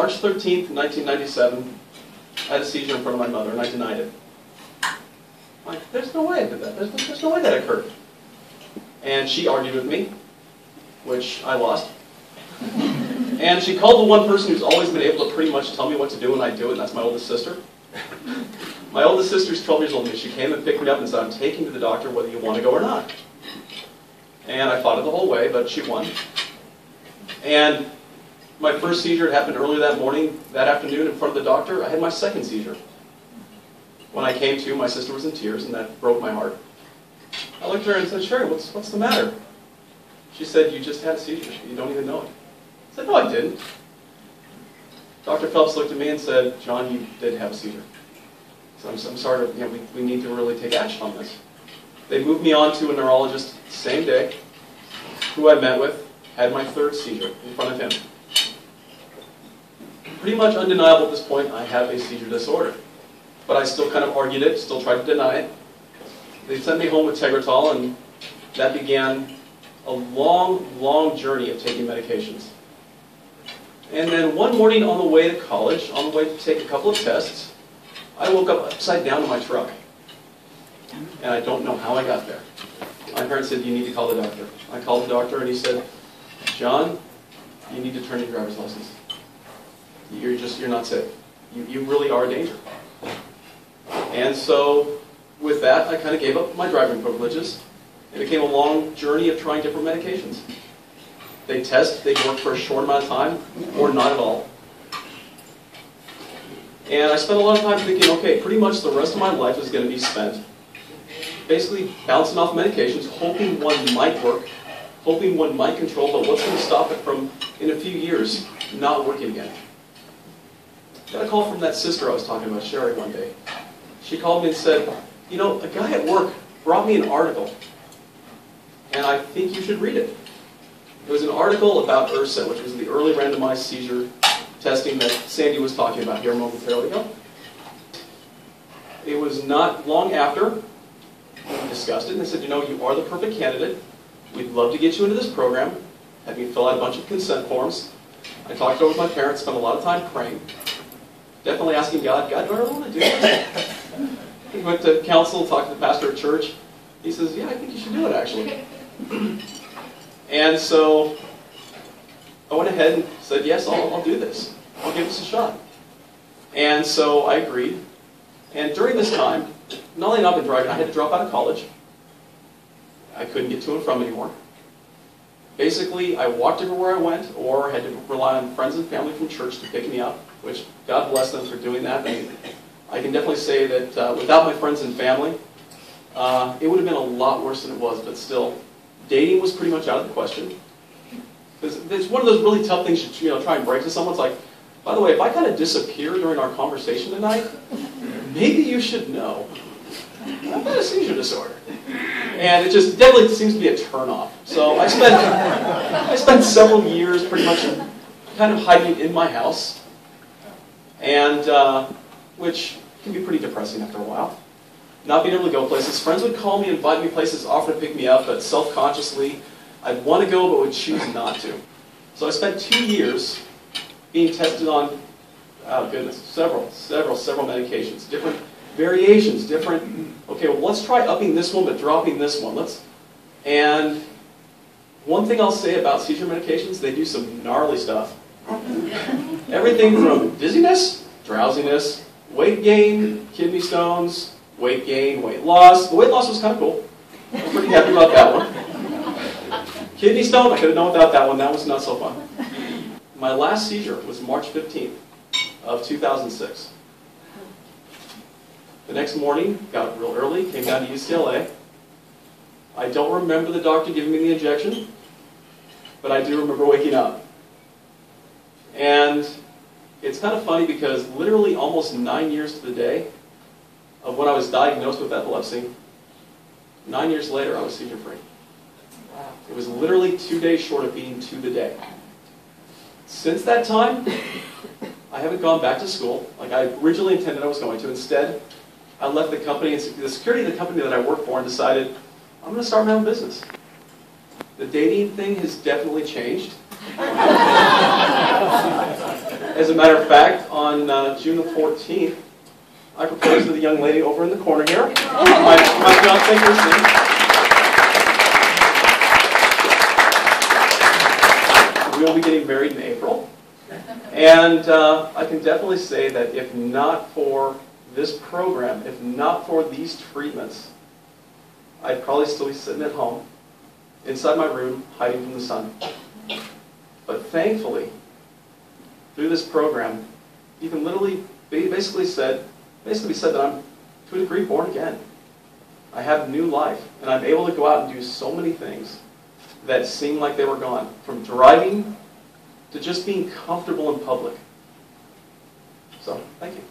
March 13th, 1997, I had a seizure in front of my mother, and I denied it. I'm like, there's no way I did that. There's no way that occurred. And she argued with me, which I lost. And she called the one person who's always been able to pretty much tell me what to do when I do it, and that's my oldest sister. My oldest sister's 12 years older than me. She came and picked me up and said, I'm taking you to the doctor whether you want to go or not. And I fought it the whole way, but she won. And my first seizure happened earlier that morning, that afternoon in front of the doctor. I had my second seizure. When I came to, my sister was in tears, and that broke my heart. I looked at her and said, Sherry, what's the matter? She said, you just had a seizure. You don't even know it. I said, no, I didn't. Dr. Phelps looked at me and said, John, you did have a seizure. So I'm sorry, we need to really take action on this. They moved me on to a neurologist the same day, who I met with, had my third seizure in front of him. Pretty much undeniable at this point, I have a seizure disorder. But I still kind of argued it, still tried to deny it. They sent me home with Tegretol, and that began a long, long journey of taking medications. And then one morning on the way to college, on the way to take a couple of tests, I woke up upside down in my truck. And I don't know how I got there. My parents said, you need to call the doctor. I called the doctor and he said, John, you need to turn in your driver's license. You're not safe. You really are a danger. And so with that, I kind of gave up my driving privileges. It became a long journey of trying different medications. They work for a short amount of time, or not at all. And I spent a lot of time thinking, okay, pretty much the rest of my life is going to be spent basically bouncing off medications, hoping one might work, hoping one might control, but what's going to stop it from, in a few years, not working again? I got a call from that sister I was talking about, Sherry, one day. She called me and said, you know, a guy at work brought me an article, and I think you should read it. It was an article about ERSA, which was the early randomized seizure testing that Sandy was talking about here momentarily ago. It was not long after we discussed it, and they said, you know, you are the perfect candidate. We'd love to get you into this program. Had me fill out a bunch of consent forms. I talked over with my parents, spent a lot of time praying. Definitely asking God, do I really want to do this? We went to council, talked to the pastor at church. He says, yeah, I think you should do it, actually. And so I went ahead and said, yes, I'll do this. I'll give this a shot. And so I agreed. And during this time, not only not been driving, I had to drop out of college. I couldn't get to and from anymore. Basically, I walked everywhere I went, or had to rely on friends and family from church to pick me up, which God bless them for doing that. I can definitely say that without my friends and family, it would have been a lot worse than it was, but still, dating was pretty much out of the question. Because it's one of those really tough things you try and break to someone. It's like, by the way, if I kind of disappear during our conversation tonight, maybe you should know I've got a seizure disorder. And it just definitely seems to be a turnoff. So I spent several years pretty much kind of hiding in my house, and which can be pretty depressing after a while. Not being able to go places. Friends would call me, invite me places, offer to pick me up, but self-consciously, I'd want to go but would choose not to. So I spent 2 years being tested on, oh goodness, several medications, different variations, different, okay, well, let's try upping this one but dropping this one. And one thing I'll say about seizure medications, they do some gnarly stuff. Everything from dizziness, drowsiness, weight gain, kidney stones, weight gain, weight loss. The weight loss was kind of cool. I was pretty happy about that one. Kidney stone, I could have done without that one. That was not so fun. My last seizure was March 15th of 2006. The next morning, got up real early, came down to UCLA. I don't remember the doctor giving me the injection, but I do remember waking up. And it's kind of funny because literally almost 9 years to the day of when I was diagnosed with epilepsy, 9 years later I was seizure-free. It was literally 2 days short of being to the day. Since that time, I haven't gone back to school like I originally intended I was going to. Instead, I left the company, the security of the company that I work for, and decided I'm going to start my own business. The dating thing has definitely changed. As a matter of fact, on June the 14th, I proposed to the young lady over in the corner here, my fiancée Christine. We will be getting married in April. And I can definitely say that if not for this program, if not for these treatments, I'd probably still be sitting at home, inside my room, hiding from the sun. But thankfully, through this program, you can literally basically said that I'm, to a degree, born again. I have new life, and I'm able to go out and do so many things that seemed like they were gone. From driving to just being comfortable in public. So, thank you.